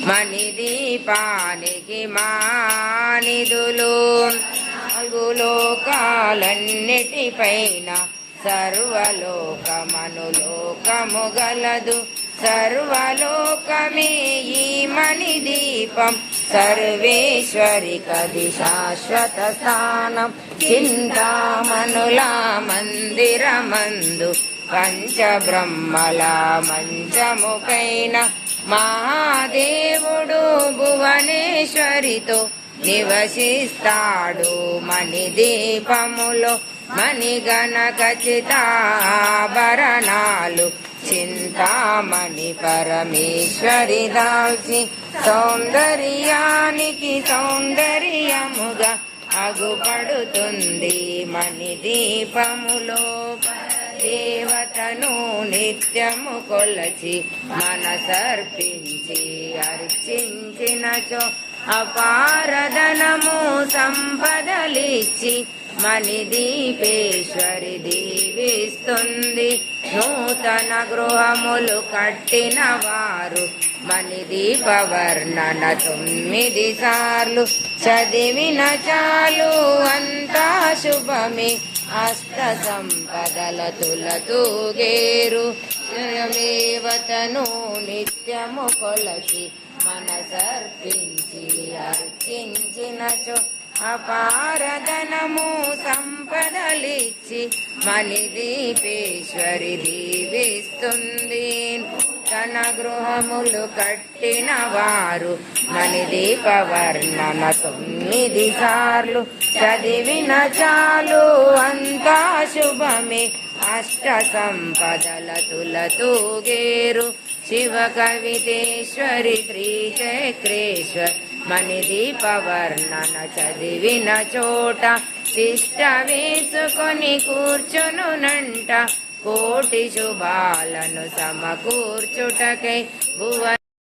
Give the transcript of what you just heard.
మణిదీపానికి మానిదులు లోకాలన్నిటిపైన సర్వలోకమనులోకము గలదు సర్వలోకమే ఈ మణిదీపం సర్వేశ్వరి కది శాశ్వత స్థానం చింతామణుల మందిరమందు పంచబ్రహ్మల మంచముపైన మహాదేవుడు భువనేశ్వరితో నివసిస్తాడు మణిదీపములో మణిగణ ఖచ్చితాభరణాలు చింతామణి పరమేశ్వరి దాల్చి సౌందర్యానికి సౌందర్యముగా అగుపడుతుంది మణిదీపములో దేవతను నిత్యము కొలచి మనసర్పించి అర్చించినచో అపారధనము సంపదలిచ్చి మణిదీపేశ్వరి దీవిస్తుంది నూతన గృహములు కట్టిన వారు మణిదీప వర్ణన 9 సార్లు చదివిన చాలు అంతా శుభమే అష్ట సంపదల తులతూగేరు దేవతను నిత్యము కొలచి మనసర్పించి అర్చించినచో అపారధనము సంపదలిచ్చి మణిదీపేశ్వరి దీవిస్తుంది తన గృహములు కట్టిన వారు మణిదీప వర్ణన 9 సార్లు చదివిన చాలు అంతా శుభమే అష్ట సంపదల తులతూగేరు శివ కవితేశ్వరి శ్రీచక్రేశ్వర్ మణిదీప వర్ణన చదివిన చోట తిష్ట వేసుకొని కూర్చునునంట కోటి శుభాలను సమకూర్చుటకై భువ